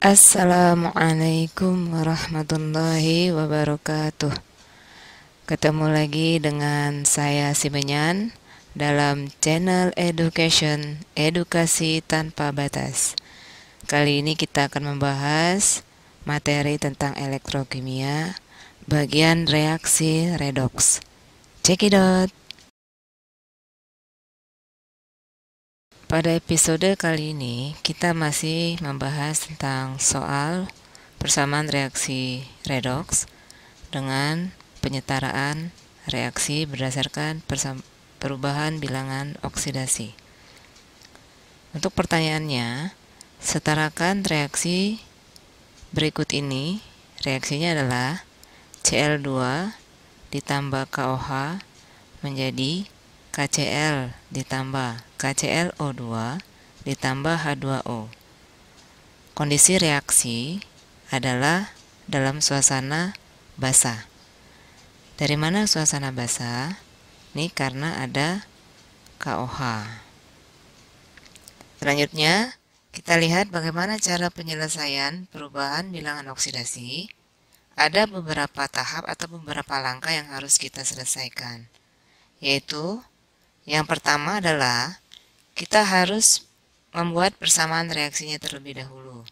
Assalamualaikum warahmatullahi wabarakatuh. Ketemu lagi dengan saya Si Menyan dalam channel Education, Edukasi Tanpa Batas. Kali ini kita akan membahas materi tentang elektrokimia, bagian reaksi redoks. Check it out. Pada episode kali ini, kita masih membahas tentang soal persamaan reaksi redoks dengan penyetaraan reaksi berdasarkan perubahan bilangan oksidasi. Untuk pertanyaannya, setarakan reaksi berikut ini. Reaksinya adalah Cl2 ditambah KOH menjadi KCl ditambah KClO2 ditambah H2O. Kondisi reaksi adalah dalam suasana basah. Dari mana suasana basah? Ini karena ada KOH. Selanjutnya, kita lihat bagaimana cara penyelesaian perubahan bilangan oksidasi. Ada beberapa tahap atau beberapa langkah yang harus kita selesaikan, yaitu yang pertama adalah kita harus membuat persamaan reaksinya terlebih dahulu.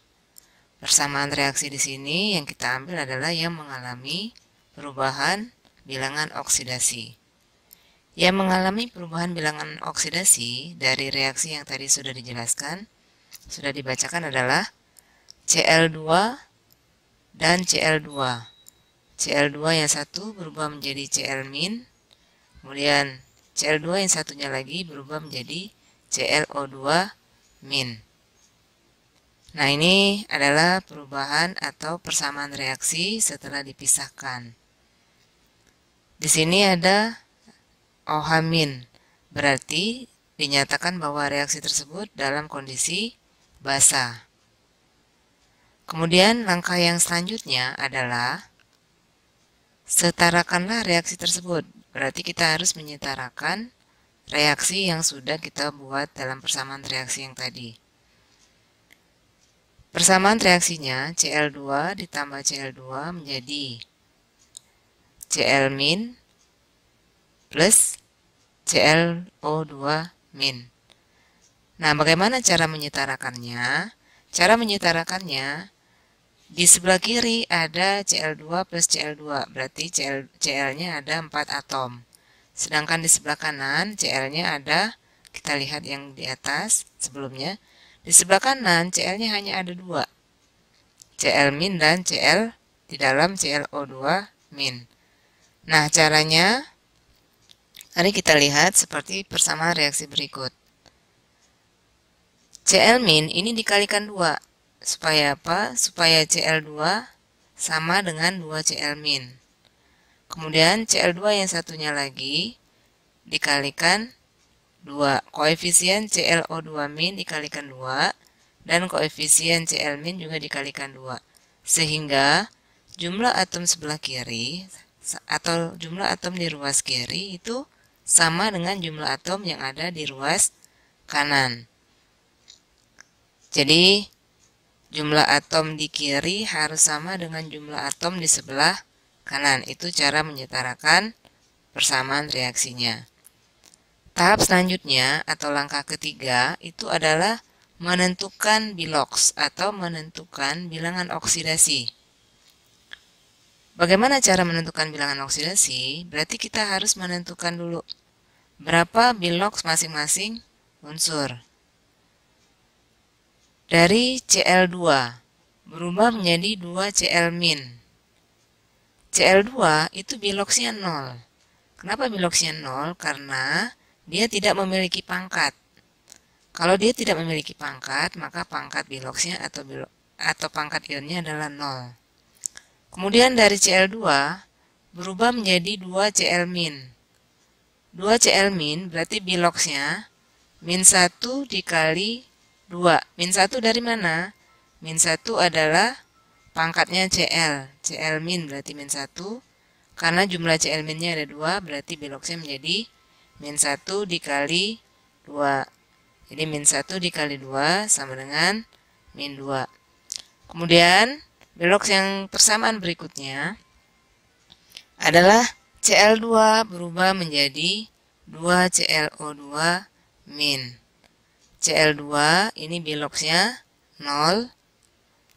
Persamaan reaksi di sini yang kita ambil adalah yang mengalami perubahan bilangan oksidasi. Yang mengalami perubahan bilangan oksidasi dari reaksi yang tadi sudah dijelaskan, sudah dibacakan adalah Cl2 dan Cl2. Cl2 yang satu berubah menjadi Cl-, kemudian Cl2 yang satunya lagi berubah menjadi ClO2-. Nah, ini adalah perubahan atau persamaan reaksi setelah dipisahkan. Di sini ada OH-, berarti dinyatakan bahwa reaksi tersebut dalam kondisi basah. Kemudian langkah yang selanjutnya adalah setarakanlah reaksi tersebut. Berarti kita harus menyetarakan reaksi yang sudah kita buat dalam persamaan reaksi yang tadi. Persamaan reaksinya Cl2 ditambah Cl2 menjadi Cl- plus ClO2-. Nah, bagaimana cara menyetarakannya? Cara menyetarakannya, di sebelah kiri ada Cl2 plus Cl2, berarti Cl-nya ada 4 atom. Sedangkan di sebelah kanan Cl-nya ada, kita lihat yang di atas sebelumnya, di sebelah kanan Cl-nya hanya ada 2, Cl- dan Cl di dalam ClO2-. Nah, caranya, mari kita lihat seperti persamaan reaksi berikut. Cl- ini dikalikan 2. Supaya apa? Supaya Cl2 sama dengan 2 Cl-. Kemudian Cl2 yang satunya lagi dikalikan 2. Koefisien ClO2- dikalikan 2 dan koefisien Cl- juga dikalikan 2. Sehingga jumlah atom sebelah kiri atau jumlah atom di ruas kiri itu sama dengan jumlah atom yang ada di ruas kanan. Jadi jumlah atom di kiri harus sama dengan jumlah atom di sebelah kanan. Itu cara menyetarakan persamaan reaksinya. Tahap selanjutnya atau langkah ketiga itu adalah menentukan biloks atau menentukan bilangan oksidasi. Bagaimana cara menentukan bilangan oksidasi? Berarti kita harus menentukan dulu berapa biloks masing-masing unsur. Dari Cl2 berubah menjadi 2 Cl-. Cl2 itu biloksnya 0. Kenapa biloksnya 0? Karena dia tidak memiliki pangkat. Kalau dia tidak memiliki pangkat, maka pangkat biloksnya atau pangkat ionnya adalah 0. Kemudian dari Cl2 berubah menjadi 2 Cl-. 2 Cl- berarti biloksnya -1 dikali 2. -1 dari mana? -1 adalah pangkatnya Cl. Cl- berarti -1. Karena jumlah Cl-nya ada 2, berarti biloksnya menjadi -1 dikali 2. Jadi -1 dikali 2 sama dengan -2. Kemudian Bilox yang persamaan berikutnya adalah Cl2 berubah menjadi 2ClO2 min. Cl2 ini Biloxnya 0,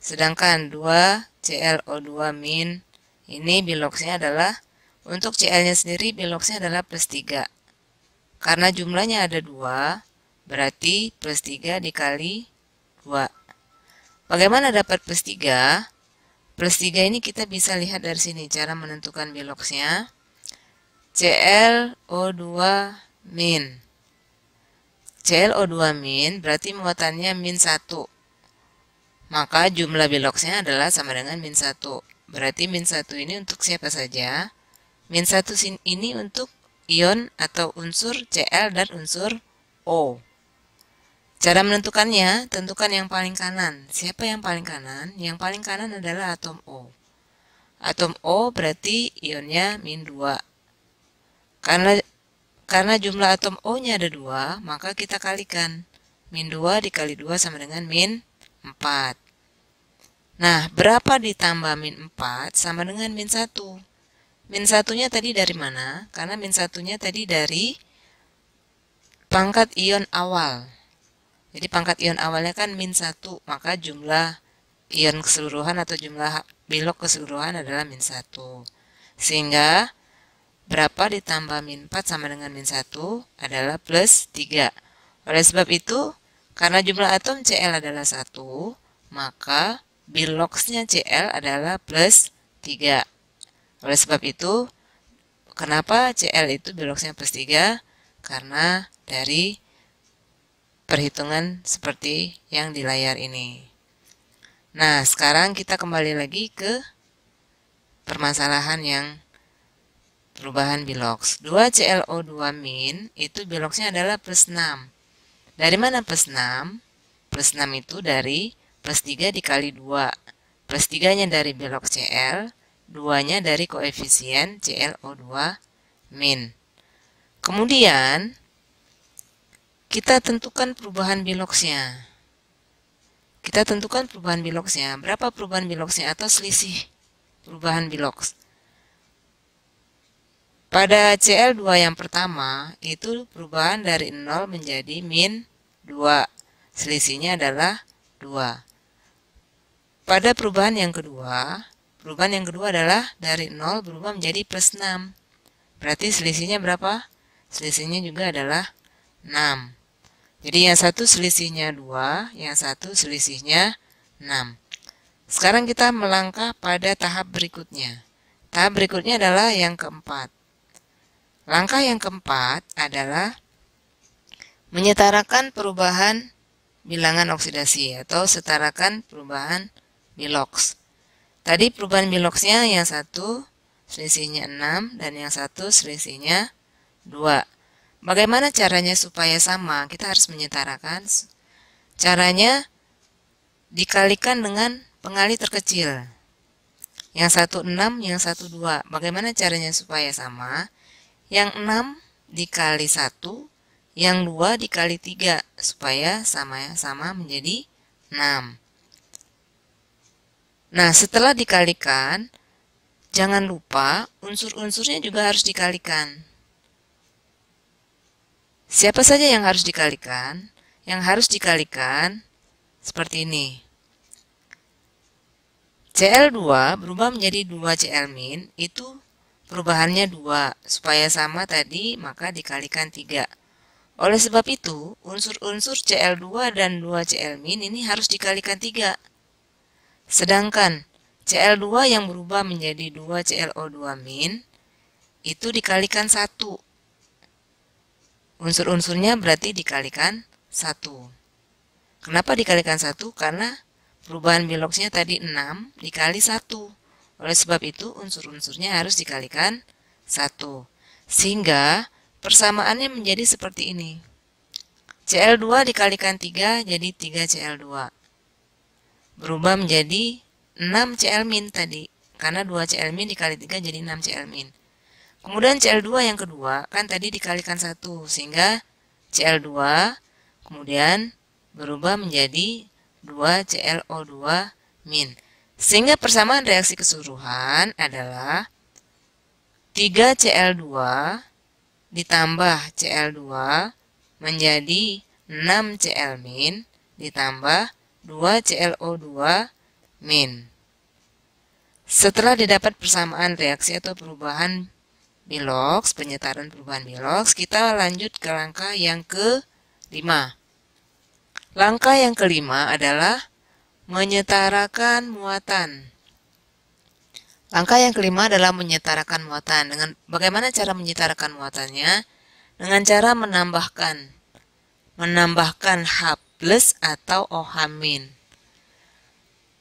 sedangkan 2ClO2 min ini Biloxnya adalah, untuk Cl-nya sendiri Biloxnya adalah plus 3. Karena jumlahnya ada 2, berarti plus 3 dikali 2. Bagaimana dapat plus 3? Plus 3 ini kita bisa lihat dari sini cara menentukan Biloxnya. ClO2 min. ClO2 min berarti muatannya min 1. Maka jumlah Biloxnya adalah sama dengan min 1. Berarti min 1 ini untuk siapa saja? Min 1 ini untuk ion atau unsur Cl dan unsur O. Cara menentukannya, tentukan yang paling kanan. Siapa yang paling kanan? Yang paling kanan adalah atom O. Atom O berarti ionnya min 2. Karena jumlah atom O-nya ada 2, maka kita kalikan. Min 2 dikali 2 sama dengan min 4. Nah, berapa ditambah min 4 sama dengan min 1? Min 1-nya tadi dari mana? Karena min 1-nya tadi dari pangkat ion awal. Jadi pangkat ion awalnya kan min 1, maka jumlah ion keseluruhan atau jumlah Bilox keseluruhan adalah min 1. Sehingga berapa ditambah min 4 sama dengan min 1 adalah plus 3. Oleh sebab itu, karena jumlah atom Cl adalah 1, maka Biloxnya Cl adalah plus 3. Oleh sebab itu, kenapa Cl itu Biloxnya plus 3? Karena dari perhitungan seperti yang di layar ini. Nah, sekarang kita kembali lagi ke permasalahan yang perubahan Bilox. 2ClO2 min itu Biloxnya adalah plus 6. Dari mana plus 6? Plus 6 itu dari plus 3 dikali 2. Plus 3-nya dari Bilox Cl, 2-nya dari koefisien ClO2 min. Kemudian, kita tentukan perubahan Biloxnya. Berapa perubahan Biloxnya atau selisih perubahan Bilox? Pada Cl2 yang pertama, itu perubahan dari 0 menjadi min 2. Selisihnya adalah 2. Pada perubahan yang kedua adalah dari 0 berubah menjadi plus 6. Berarti selisihnya berapa? Selisihnya juga adalah 6. Jadi yang satu selisihnya 2, yang satu selisihnya 6. Sekarang kita melangkah pada tahap berikutnya. Tahap berikutnya adalah yang keempat. Langkah yang keempat adalah menyetarakan perubahan bilangan oksidasi atau setarakan perubahan Bilox. Tadi perubahan Biloxnya yang satu selisihnya 6 dan yang satu selisihnya 2. Bagaimana caranya supaya sama? Kita harus menyetarakan. Caranya dikalikan dengan pengali terkecil. Yang satu 6, yang satu 2. Bagaimana caranya supaya sama? Yang 6 dikali 1, yang 2 dikali 3 supaya sama menjadi 6. Nah, setelah dikalikan, jangan lupa unsur-unsurnya juga harus dikalikan. Siapa saja yang harus dikalikan? Yang harus dikalikan seperti ini. Cl2 berubah menjadi 2Cl min, itu perubahannya 2. Supaya sama tadi, maka dikalikan 3. Oleh sebab itu, unsur-unsur Cl2 dan 2Cl min ini harus dikalikan 3. Sedangkan Cl2 yang berubah menjadi 2ClO2 min itu dikalikan 1. Unsur-unsurnya berarti dikalikan 1. Kenapa dikalikan 1? Karena perubahan Biloxnya tadi 6 dikali 1. Oleh sebab itu unsur-unsurnya harus dikalikan 1. Sehingga persamaannya menjadi seperti ini. Cl2 dikalikan 3 jadi 3Cl2. Berubah menjadi 6Cl min tadi. Karena 2Cl min dikali 3 jadi 6Cl min. Kemudian Cl2 yang kedua kan tadi dikalikan 1. Sehingga Cl2 kemudian berubah menjadi 2ClO2 min. Sehingga persamaan reaksi keseluruhan adalah 3Cl2 ditambah Cl2 menjadi 6Cl min ditambah 2ClO2 min. Setelah didapat persamaan reaksi atau perubahan Bilox, penyetaraan perubahan Bilox, kita lanjut ke langkah yang kelima. Langkah yang kelima adalah menyetarakan muatan. Langkah yang kelima adalah menyetarakan muatan. Dengan bagaimana cara menyetarakan muatannya? Dengan cara menambahkan H+ atau OH-.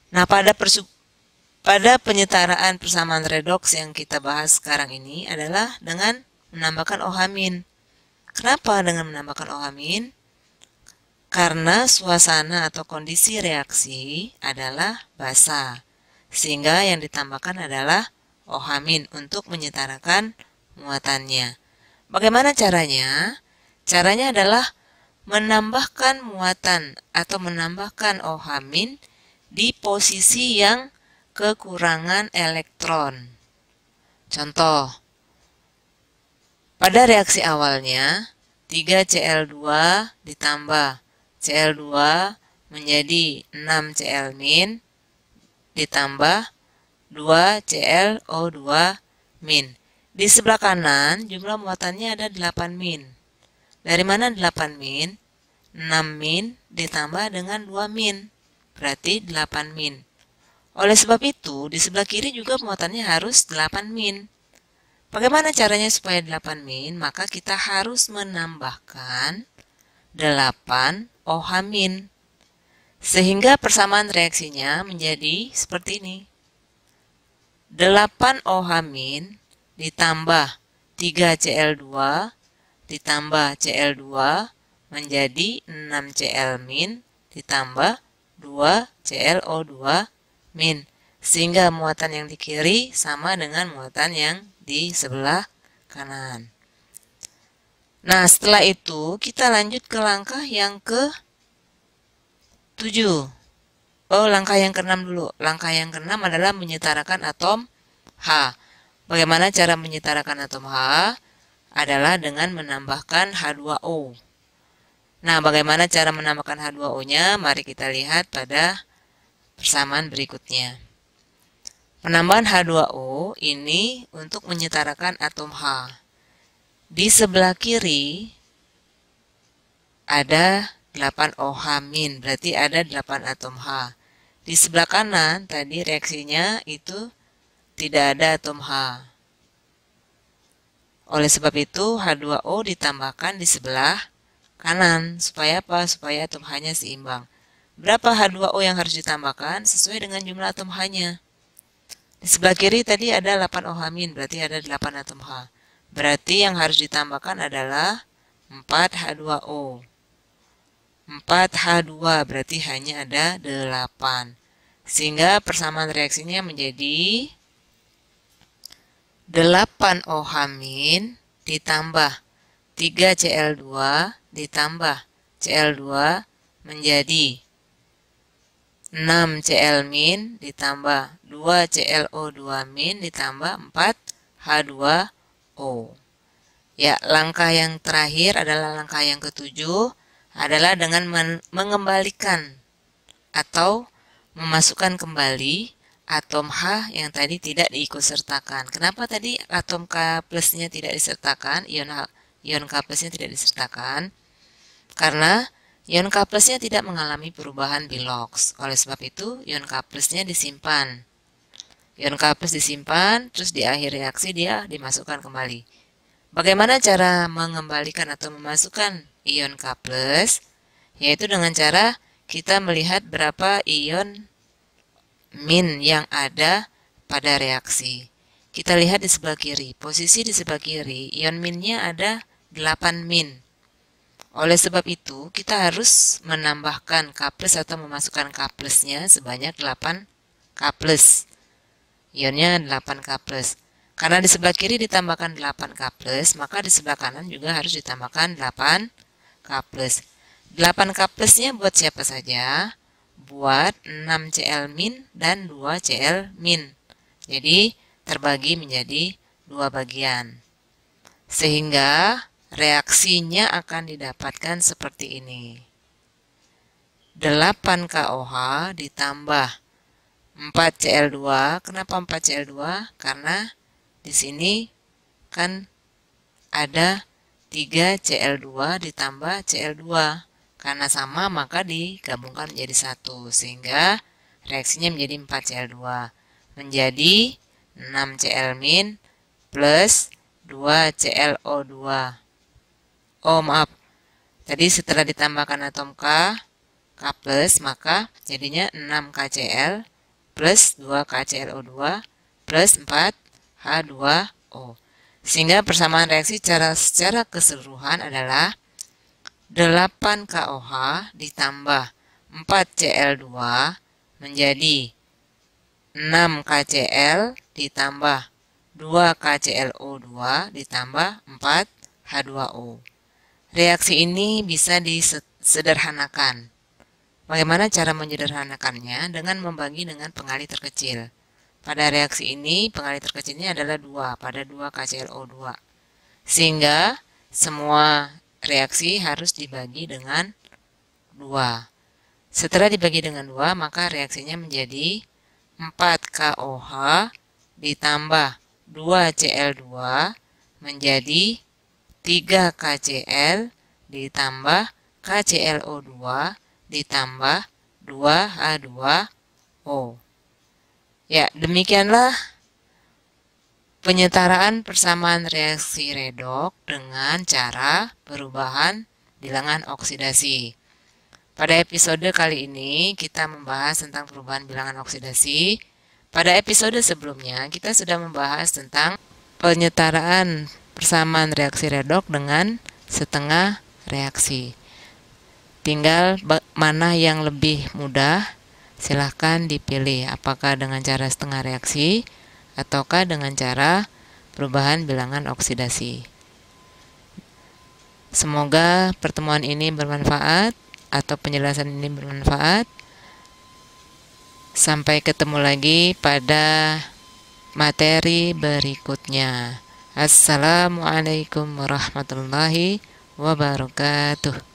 Nah, pada penyetaraan persamaan redoks yang kita bahas sekarang ini adalah dengan menambahkan OH-. Kenapa dengan menambahkan OH-? Karena suasana atau kondisi reaksi adalah basa, sehingga yang ditambahkan adalah OH- untuk menyetarakan muatannya. Bagaimana caranya? Caranya adalah menambahkan muatan atau menambahkan OH- di posisi yang kekurangan elektron. Contoh, pada reaksi awalnya 3Cl2 ditambah Cl2 menjadi 6Cl- ditambah 2ClO2-. Di sebelah kanan jumlah muatannya ada 8-. Dari mana 8-? 6- ditambah dengan 2-, berarti 8-. Oleh sebab itu, di sebelah kiri juga muatannya harus 8-. Bagaimana caranya supaya 8-? Maka kita harus menambahkan 8 OH-. Sehingga persamaan reaksinya menjadi seperti ini. 8 OH- ditambah 3Cl2 ditambah Cl2 menjadi 6Cl- ditambah 2ClO2-. Sehingga muatan yang di kiri sama dengan muatan yang di sebelah kanan. Nah, setelah itu kita lanjut ke langkah yang ke-7. Langkah yang ke-6 dulu. Langkah yang ke-6 adalah menyetarakan atom H. Bagaimana cara menyetarakan atom H? Adalah dengan menambahkan H2O. Nah, bagaimana cara menambahkan H2O-nya? Mari kita lihat pada persamaan berikutnya. Penambahan H2O ini untuk menyetarakan atom H. Di sebelah kiri ada 8 OH-, berarti ada 8 atom H. Di sebelah kanan tadi reaksinya itu tidak ada atom H. Oleh sebab itu H2O ditambahkan di sebelah kanan. Supaya apa? Supaya atom H-nya seimbang. Berapa H2O yang harus ditambahkan? Sesuai dengan jumlah atom H-nya. Di sebelah kiri tadi ada 8 OH-, berarti ada 8 atom H. Berarti yang harus ditambahkan adalah 4 H2O. 4 H2 berarti hanya ada 8. Sehingga persamaan reaksinya menjadi 8 OH- ditambah 3Cl2 ditambah Cl2 menjadi 6Cl- ditambah 2ClO2- ditambah 4 H2O. Ya, langkah yang terakhir adalah langkah yang ke-7 adalah dengan mengembalikan atau memasukkan kembali atom H yang tadi tidak diikutsertakan. Kenapa tadi atom K plusnya tidak disertakan, ion K plusnya tidak disertakan? Karena ion K plusnya tidak mengalami perubahan Bilox. Oleh sebab itu, ion K plusnya disimpan. Ion K plus disimpan, terus di akhir reaksi dia dimasukkan kembali. Bagaimana cara mengembalikan atau memasukkan ion K+? Yaitu dengan cara kita melihat berapa ion min yang ada pada reaksi. Kita lihat di sebelah kiri. Posisi di sebelah kiri, ion minnya ada 8 min. Oleh sebab itu, kita harus menambahkan K+ atau memasukkan K+- nya sebanyak 8 K+. Ionnya 8 K+. Karena di sebelah kiri ditambahkan 8 K+, maka di sebelah kanan juga harus ditambahkan 8 K+. 8 K+-nya buat siapa saja? buat 6Cl- dan 2Cl-. Jadi terbagi menjadi dua bagian. Sehingga reaksinya akan didapatkan seperti ini. 8KOH ditambah 4Cl2. Kenapa 4Cl2? Karena di sini kan ada 3Cl2 ditambah Cl2. Karena sama maka digabungkan menjadi 1. Sehingga reaksinya menjadi 4Cl2. Menjadi 6Cl- plus 2ClO2. Oh maaf, tadi setelah ditambahkan atom K plus, maka jadinya 6KCl plus 2KClO2 plus 4H2O. Sehingga persamaan reaksi secara keseluruhan adalah 8KOH ditambah 4Cl2 menjadi 6KCl ditambah 2KClO2 ditambah 4H2O. Reaksi ini bisa disederhanakan. Bagaimana cara menyederhanakannya? Dengan membagi dengan pengalih terkecil. Pada reaksi ini, pengalih terkecilnya adalah 2 pada 2KClO2. Sehingga semua reaksi harus dibagi dengan 2. Setelah dibagi dengan 2, maka reaksinya menjadi 4KOH ditambah 2Cl2 menjadi 3KCl ditambah KClO2 ditambah 2H2O. Ya, demikianlah penyetaraan persamaan reaksi redoks dengan cara perubahan bilangan oksidasi. Pada episode kali ini kita membahas tentang perubahan bilangan oksidasi. Pada episode sebelumnya kita sudah membahas tentang penyetaraan persamaan reaksi redoks dengan setengah reaksi. Tinggal mana yang lebih mudah, silahkan dipilih. Apakah dengan cara setengah reaksi ataukah dengan cara perubahan bilangan oksidasi. Semoga pertemuan ini bermanfaat atau penjelasan ini bermanfaat. Sampai ketemu lagi pada materi berikutnya. Assalamualaikum warahmatullahi wabarakatuh.